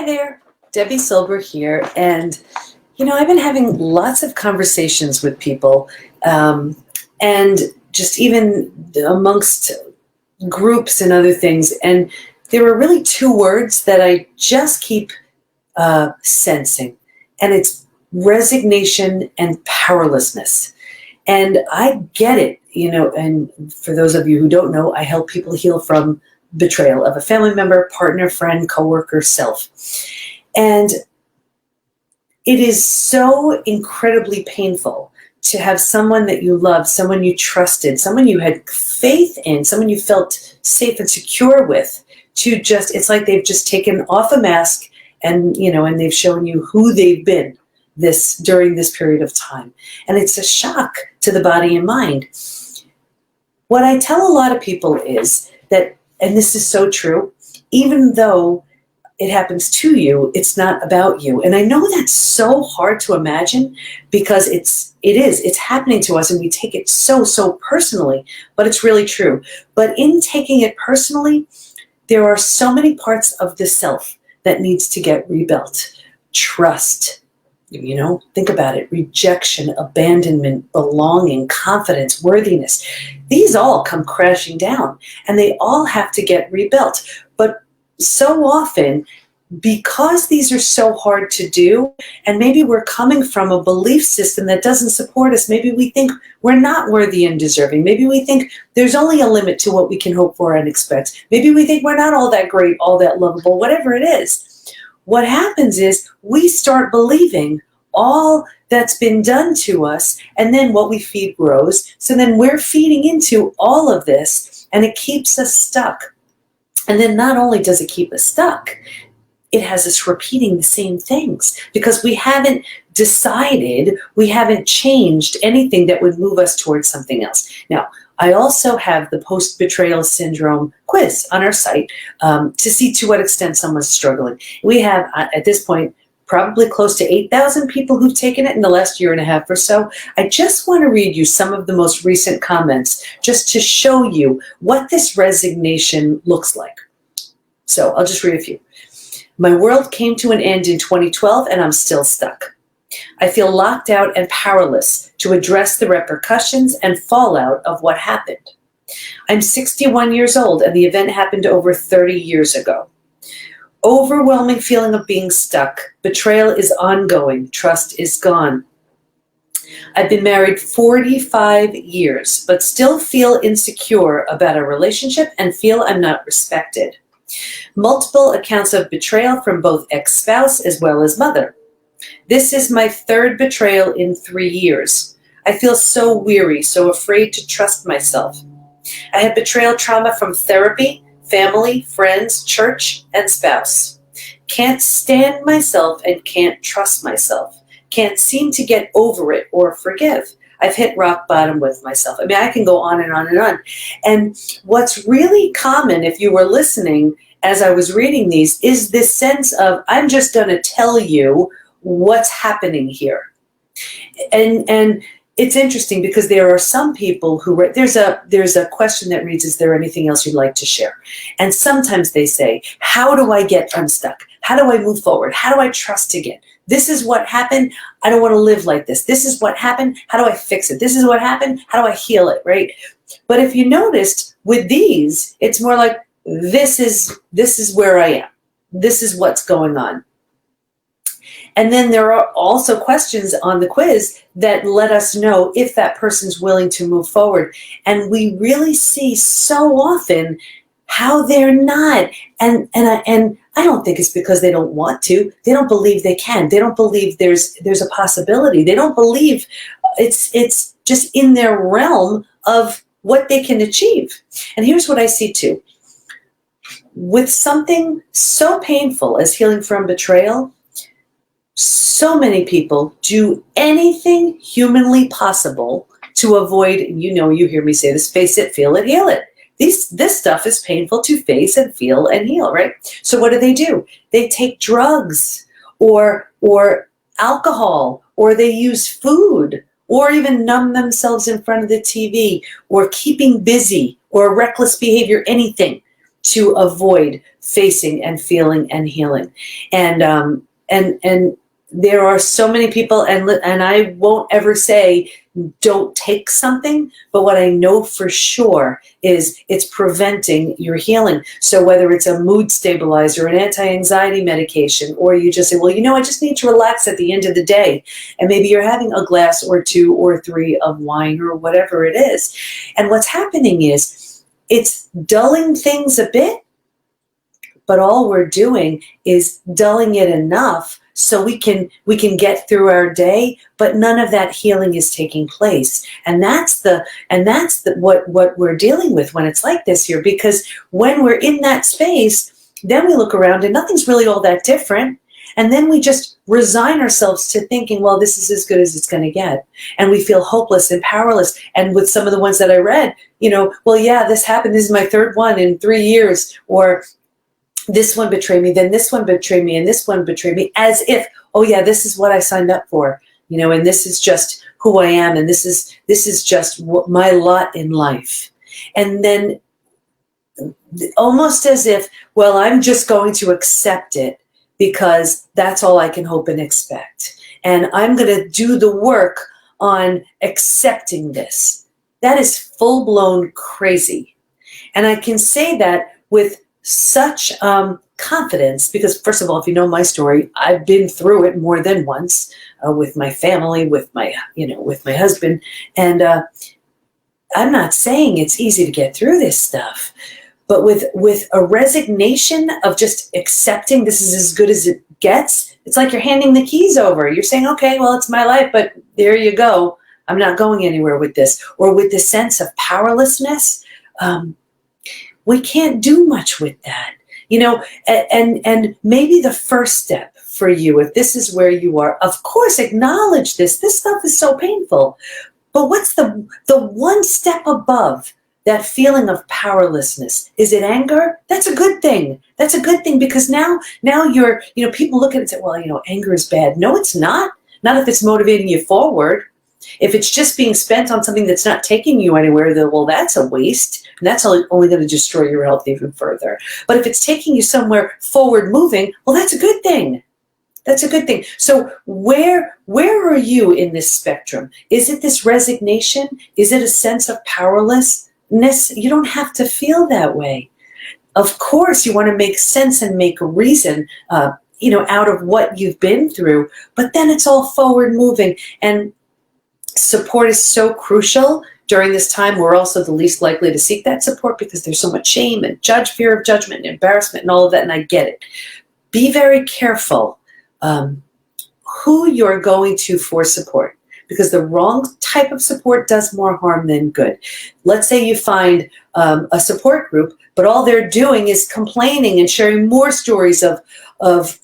there, Debi Silber here, and I've been having lots of conversations with people, and just even amongst groups and other things, and there are really two words that I just keep sensing, and it's resignation and powerlessness. And I get it, and for those of you who don't know, I help people heal from betrayal of a family member, partner, friend, coworker, self. And it is so incredibly painful to have someone that you loved, someone you trusted, someone you had faith in, someone you felt safe and secure with, to just, it's like they've just taken off a mask and, and they've shown you who they've been during this period of time. And it's a shock to the body and mind. What I tell a lot of people is that, and this is so true, even though it happens to you, it's not about you. And I know that's so hard to imagine because it's happening to us and we take it so personally, but it's really true. But in taking it personally, there are so many parts of the self that needs to get rebuilt. Trust, think about it. Rejection, abandonment, belonging, confidence, worthiness. These all come crashing down and they all have to get rebuilt. But so often, because these are so hard to do, and maybe we're coming from a belief system that doesn't support us, maybe we think we're not worthy and deserving, maybe we think there's only a limit to what we can hope for and expect, maybe we think we're not all that great, all that lovable, whatever it is. What happens is we start believing all that's been done to us, and then what we feed grows. So then we're feeding into all of this, and it keeps us stuck. And then not only does it keep us stuck, it has us repeating the same things because we haven't decided, we haven't changed anything that would move us towards something else. Now, I also have the post-betrayal syndrome quiz on our site to see to what extent someone's struggling. We have, at this point, probably close to 8,000 people who've taken it in the last year and a half or so. I just want to read you some of the most recent comments just to show you what this resignation looks like. So I'll just read a few. My world came to an end in 2012 and I'm still stuck. I feel locked out and powerless to address the repercussions and fallout of what happened. I'm 61 years old and the event happened over 30 years ago. Overwhelming feeling of being stuck. Betrayal is ongoing. Trust is gone. I've been married 45 years, but still feel insecure about our relationship and feel I'm not respected. Multiple accounts of betrayal from both ex-spouse as well as mother. This is my third betrayal in 3 years. I feel so weary, so afraid to trust myself. I had betrayal trauma from therapy, family, friends, church, and spouse. Can't stand myself and can't trust myself. Can't seem to get over it or forgive. I've hit rock bottom with myself. I mean, I can go on and on and on. And what's really common, if you were listening as I was reading these, is this sense of, I'm just going to tell you what's happening here. And it's interesting because there are some people who, there's a question that reads, is there anything else you'd like to share? And sometimes they say, how do I get unstuck? How do I move forward? How do I trust again? This is what happened. I don't want to live like this. This is what happened. How do I fix it? This is what happened. How do I heal it, right? But if you noticed with these, it's more like, this is where I am. This is what's going on. And then there are also questions on the quiz that let us know if that person's willing to move forward. And we really see so often how they're not. And I don't think it's because they don't want to. They don't believe they can. They don't believe there's a possibility. They don't believe it's just in their realm of what they can achieve. And here's what I see too. With something so painful as healing from betrayal, so many people do anything humanly possible to avoid, you hear me say this, face it, feel it, heal it. This stuff is painful to face and feel and heal, right? So what do? They take drugs or alcohol, or they use food, or even numb themselves in front of the TV, or keeping busy, or reckless behavior, anything to avoid facing and feeling and healing. And there are so many people, and I won't ever say don't take something, but what I know for sure is it's preventing your healing. So whether it's a mood stabilizer, an anti-anxiety medication, or you just say, well, I just need to relax at the end of the day, and maybe you're having a glass or 2 or 3 of wine or whatever it is. And what's happening is it's dulling things a bit, but all we're doing is dulling it enough so we can get through our day, but none of that healing is taking place. And that's what we're dealing with when it's like this here, because when we're in that space, then we look around and nothing's really all that different. And then we just resign ourselves to thinking, well, this is as good as it's going to get. And we feel hopeless and powerless. And with some of the ones that I read, well, yeah, this happened. This is my 3rd one in 3 years. Or this one betrayed me, then this one betrayed me, and this one betrayed me, as if, oh yeah, this is what I signed up for, and this is just who I am, and this is just my lot in life. And then almost as if, well, I'm just going to accept it because that's all I can hope and expect. And I'm going to do the work on accepting this. That is full-blown crazy. And I can say that with such confidence, because first of all, if you know my story, I've been through it more than once with my family, with my husband, and I'm not saying it's easy to get through this stuff, but with a resignation of just accepting this is as good as it gets, it's like you're handing the keys over. You're saying, okay, well, it's my life, but there you go. I'm not going anywhere with this. Or with this sense of powerlessness, we can't do much with that, and maybe the first step for you, if this is where you are, of course, acknowledge this. This stuff is so painful, but what's the one step above that feeling of powerlessness? Is it anger? That's a good thing. That's a good thing, because now you're, people look at it and say, well, anger is bad. No, it's not. Not if it's motivating you forward. If it's just being spent on something that's not taking you anywhere, then, well, that's a waste. And that's only going to destroy your health even further. But if it's taking you somewhere forward moving, well, that's a good thing. That's a good thing. So where are you in this spectrum? Is it this resignation? Is it a sense of powerlessness? You don't have to feel that way. Of course, you want to make sense and make reason, out of what you've been through. But then it's all forward moving. And support is so crucial. During this time, we're also the least likely to seek that support because there's so much shame and fear of judgment and embarrassment and all of that, and I get it. Be very careful who you're going to for support, because the wrong type of support does more harm than good. Let's say you find a support group, but all they're doing is complaining and sharing more stories of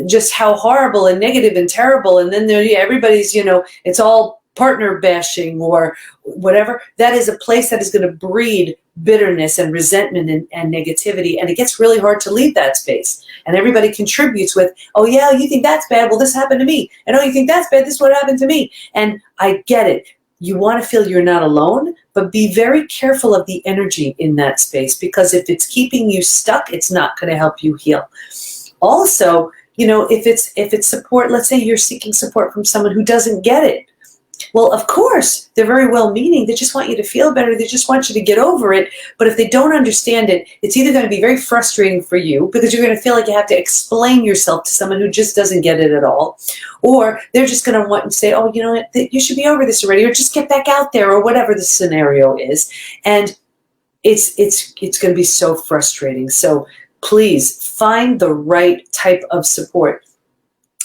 just how horrible and negative and terrible, and then everybody's, it's all partner bashing or whatever. That is a place that is going to breed bitterness and resentment and negativity, and it gets really hard to leave that space. And everybody contributes with, oh yeah, you think that's bad, well, this happened to me, and oh, you think that's bad, this is what happened to me. And I get it. You want to feel you're not alone, but be very careful of the energy in that space, because if it's keeping you stuck, it's not going to help you heal. Also, if it's support, let's say you're seeking support from someone who doesn't get it. Well, of course, they're very well-meaning. They just want you to feel better. They just want you to get over it. But if they don't understand it, it's either going to be very frustrating for you because you're going to feel like you have to explain yourself to someone who just doesn't get it at all. Or they're just going to want to say, oh, you should be over this already, or just get back out there, or whatever the scenario is. And it's going to be so frustrating. So please find the right type of support.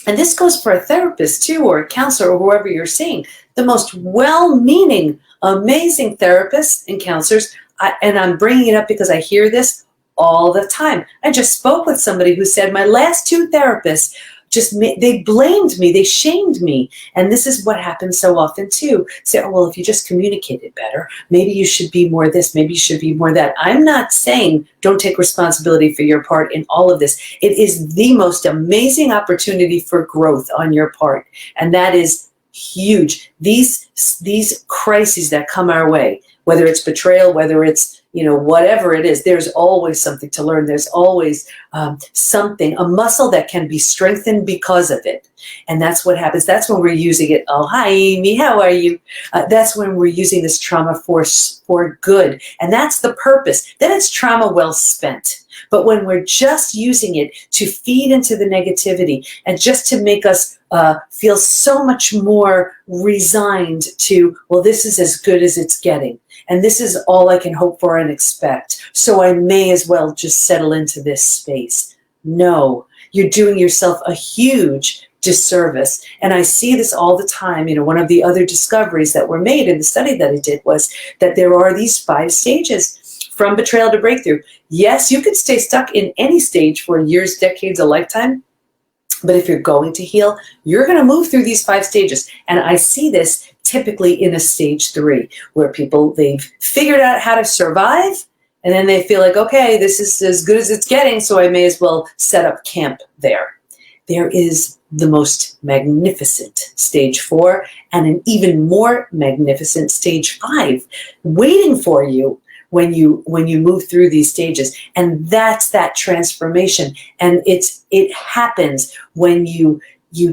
And this goes for a therapist too, or a counselor, or whoever you're seeing. The most well-meaning, amazing therapists and counselors, and I'm bringing it up because I hear this all the time. I just spoke with somebody who said my last 2 therapists they blamed me, they shamed me. And this is what happens so often too. Say, oh, well, if you just communicated better, maybe you should be more this, maybe you should be more that. I'm not saying don't take responsibility for your part in all of this. It is the most amazing opportunity for growth on your part. And that is huge. These crises that come our way, whether it's betrayal, whether it's whatever it is, there's always something to learn. There's always something, a muscle that can be strengthened because of it. And that's what happens. That's when we're using it. Oh, hi, Amy, how are you? That's when we're using this trauma for good. And that's the purpose. Then it's trauma well spent. But when we're just using it to feed into the negativity and just to make us feel so much more resigned to, well, this is as good as it's getting. And this is all I can hope for and expect. So I may as well just settle into this space. No, you're doing yourself a huge disservice. And I see this all the time. One of the other discoveries that were made in the study that I did was that there are these 5 stages from betrayal to breakthrough. Yes, you could stay stuck in any stage for years, decades, a lifetime. But if you're going to heal, you're going to move through these 5 stages. And I see this typically in a stage 3, where they've figured out how to survive, and then they feel like, okay, this is as good as it's getting, so I may as well set up camp there. There is the most magnificent stage 4 and an even more magnificent stage 5 waiting for you when you move through these stages. And that's that transformation. And it happens when you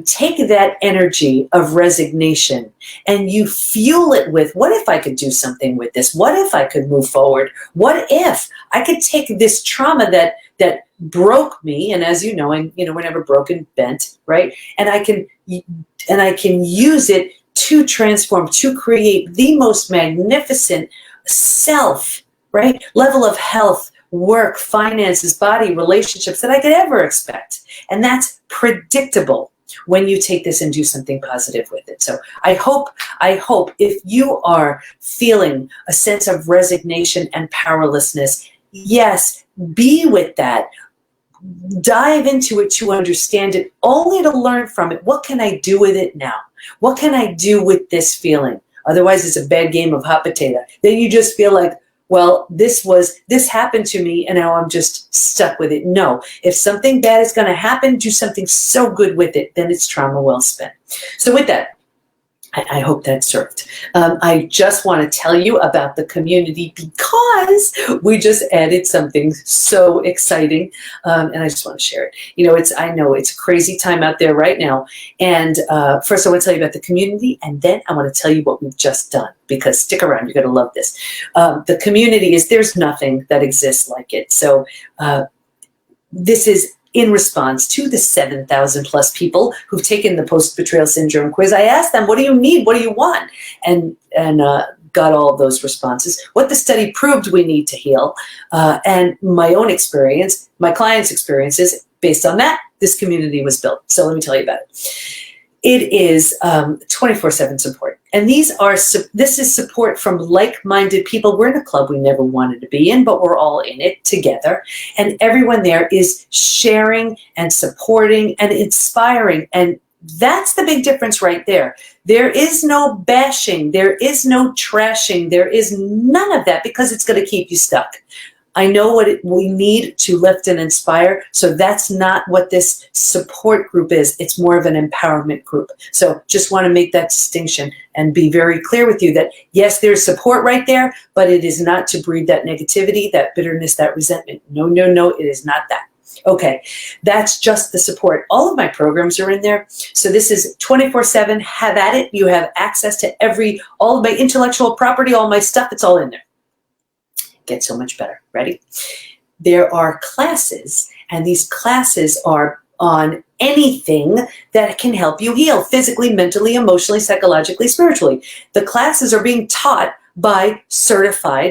take that energy of resignation and you fuel it with, what if I could do something with this? What if I could move forward? What if I could take this trauma that broke me, and as you know, we're never broken, bent, right? And I can use it to transform, to create the most magnificent self, right? Level of health, work, finances, body, relationships that I could ever expect. And that's predictable when you take this and do something positive with it. So I hope if you are feeling a sense of resignation and powerlessness, yes, be with that. Dive into it to understand it, only to learn from it. What can I do with it now? What can I do with this feeling? Otherwise, it's a bad game of hot potato. Then you just feel like, well, this happened to me and now I'm just stuck with it. No, if something bad is going to happen, do something so good with it, then it's trauma well spent. So with that, I hope that served. I just want to tell you about the community because we just added something so exciting, and I just want to share it. I know it's a crazy time out there right now, and first I want to tell you about the community, and then I want to tell you what we've just done, because stick around, you're going to love this. The community there's nothing that exists like it. So this is in response to the 7,000 plus people who've taken the post-betrayal syndrome quiz. I asked them, what do you need? What do you want? And got all of those responses. What the study proved we need to heal, and my own experience, my clients' experiences, based on that, this community was built. So let me tell you about it. It is 24/7 support. And this is support from like-minded people. We're in a club we never wanted to be in, but we're all in it together. And everyone there is sharing and supporting and inspiring. And that's the big difference right there. There is no bashing. There is no trashing. There is none of that, because it's going to keep you stuck. I know what we need to lift and inspire. So that's not what this support group is. It's more of an empowerment group. So just want to make that distinction and be very clear with you that yes, there's support right there, but it is not to breed that negativity, that bitterness, that resentment. No, it is not that. Okay, that's just the support. All of my programs are in there. So this is 24/7. Have at it. You have access to all of my intellectual property, all my stuff. It's all in there. Get so much better. Ready? There are classes, and these classes are on anything that can help you heal physically, mentally, emotionally, psychologically, spiritually. The classes are being taught by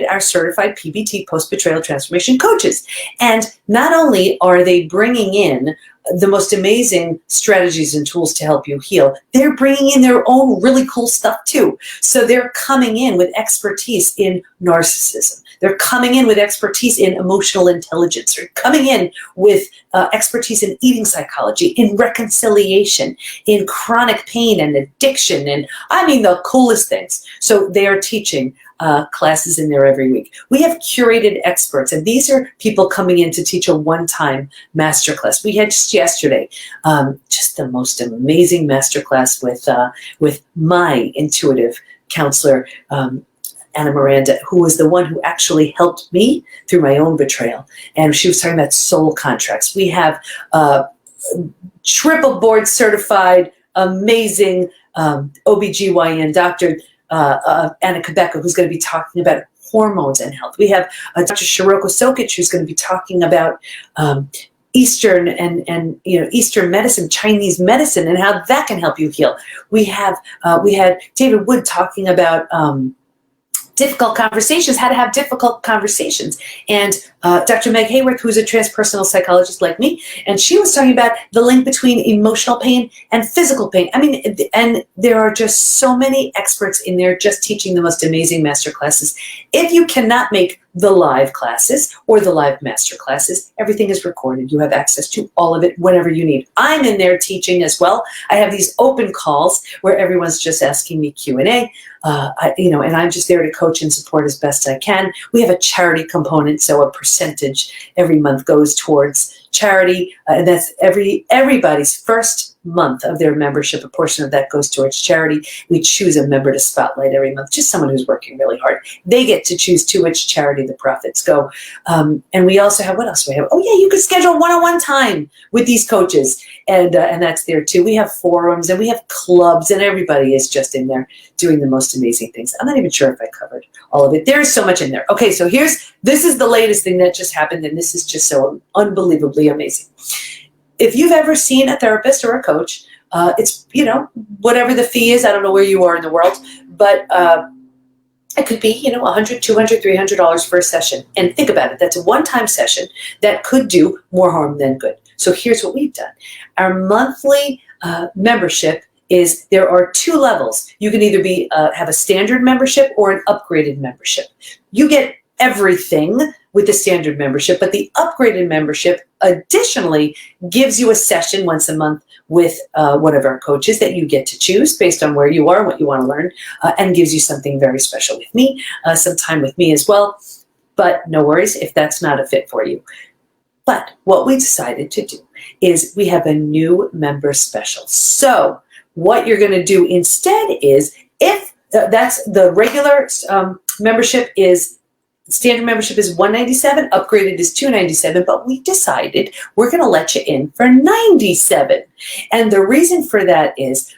our certified PBT, post-betrayal transformation coaches. And not only are they bringing in the most amazing strategies and tools to help you heal, they're bringing in their own really cool stuff too. So they're coming in with expertise in narcissism. They're coming in with expertise in emotional intelligence. They're coming in with expertise in eating psychology, in reconciliation, in chronic pain and addiction, and I mean the coolest things. So they are teaching classes in there every week. We have curated experts, and these are people coming in to teach a one-time masterclass. We had just yesterday, just the most amazing masterclass with my intuitive counselor, Anna Miranda, who was the one who actually helped me through my own betrayal. And she was talking about soul contracts. We have triple board certified, amazing OBGYN doctor, Anna Kabeka, who's going to be talking about hormones and health. We have Dr. Shiroko Sokic, who's going to be talking about Eastern and Eastern medicine, Chinese medicine, and how that can help you heal. We had David Wood talking about difficult conversations, how to have difficult conversations. And Dr. Meg Hayworth, who's a transpersonal psychologist like me, and she was talking about the link between emotional pain and physical pain. I mean, and there are just so many experts in there just teaching the most amazing master classes. If you cannot make the live classes or the live master classes, everything is recorded. You have access to all of it whenever you need. I'm in there teaching as well. I have these open calls where everyone's just asking me Q&A, and I'm just there to coach and support as best I can. We have a charity component, so a percentage every month goes towards charity, and that's everybody's first month of their membership. A portion of that goes towards charity. We choose a member to spotlight every month, just someone who's working really hard. They get to choose to which charity the profits go. And we also have, what else do we have? Oh yeah, you could schedule one-on-one time with these coaches, and that's there too. We have forums and we have clubs, and everybody is just in there doing the most amazing things. I'm not even sure if I covered all of it. There's so much in there. Okay, so this is the latest thing that just happened, and this is just so unbelievably amazing. If you've ever seen a therapist or a coach, it's, whatever the fee is, I don't know where you are in the world, but it could be, $100, $200, $300 for a session. And think about it, that's a one-time session that could do more harm than good. So here's what we've done. Our monthly membership is, there are two levels. You can either have a standard membership or an upgraded membership. You get everything with the standard membership, but the upgraded membership additionally gives you a session once a month with one of our coaches that you get to choose based on where you are and what you want to learn, and gives you something very special with me, some time with me as well. But no worries if that's not a fit for you. But what we decided to do is we have a new member special. So what you're going to do instead is, if that's the regular membership is, standard membership is $197, upgraded is $297, but we decided we're going to let you in for $97. And the reason for that is,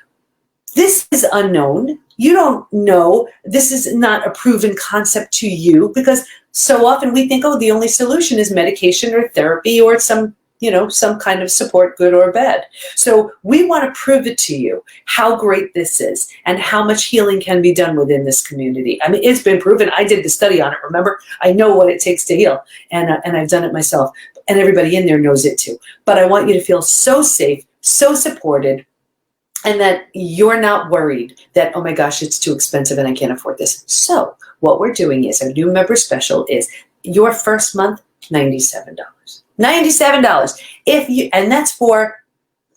this is unknown. You don't know. This is not a proven concept to you, because so often we think, oh, the only solution is medication or therapy or some kind of support, good or bad. So we want to prove it to you how great this is and how much healing can be done within this community. I mean, it's been proven. I did the study on it, remember? I know what it takes to heal, and I've done it myself, and everybody in there knows it too. But I want you to feel so safe, so supported, and that you're not worried that, oh my gosh, it's too expensive and I can't afford this. So what we're doing is, our new member special is your first month, $97. $97. And that's for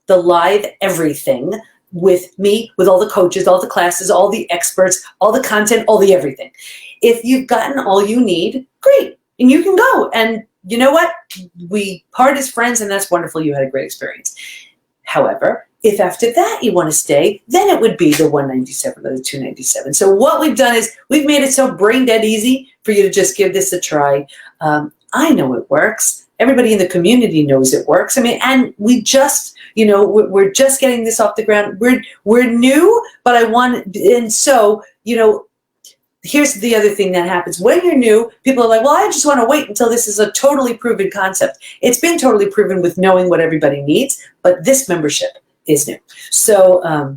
the live everything with me, with all the coaches, all the classes, all the experts, all the content, all the everything. If you've gotten all you need, great. And you can go. And you know what? We part as friends, and that's wonderful. You had a great experience. However, if after that you want to stay, then it would be the $197 or the $297. So what we've done is, we've made it so brain dead easy for you to just give this a try. I know it works. Everybody in the community knows it works. I mean, and we just, we're just getting this off the ground. We're new, but here's the other thing that happens. When you're new, people are like, well, I just want to wait until this is a totally proven concept. It's been totally proven with knowing what everybody needs, but this membership is new. So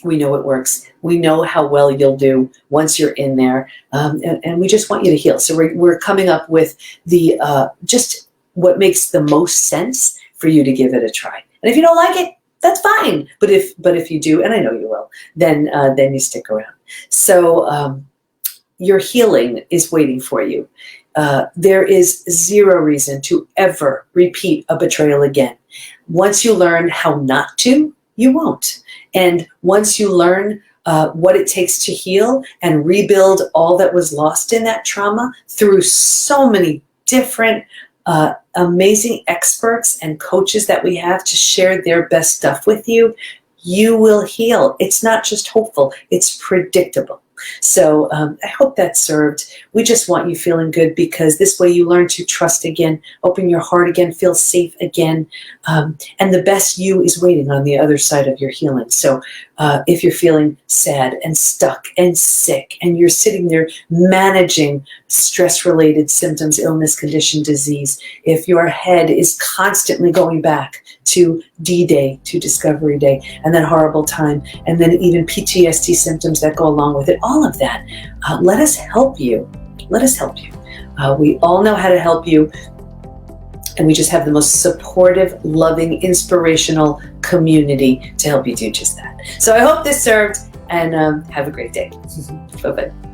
we know it works. We know how well you'll do once you're in there, and we just want you to heal. So we're coming up with the just what makes the most sense for you to give it a try. And if you don't like it, that's fine. But if you do, and I know you will, then you stick around. So your healing is waiting for you. There is zero reason to ever repeat a betrayal again. Once you learn how not to, you won't. And once you learn what it takes to heal and rebuild all that was lost in that trauma through so many different amazing experts and coaches that we have to share their best stuff with you, you will heal. It's not just hopeful, it's predictable. So I hope that served. We just want you feeling good, because this way you learn to trust again, open your heart again, feel safe again. And the best you is waiting on the other side of your healing. So if you're feeling sad and stuck and sick, and you're sitting there managing stress-related symptoms, illness, condition, disease, if your head is constantly going back to D-Day, to Discovery Day, and that horrible time, and then even PTSD symptoms that go along with it, all of that, let us help you. Let us help you. We all know how to help you, and we just have the most supportive, loving, inspirational community to help you do just that. So I hope this served, and have a great day. Bye-bye.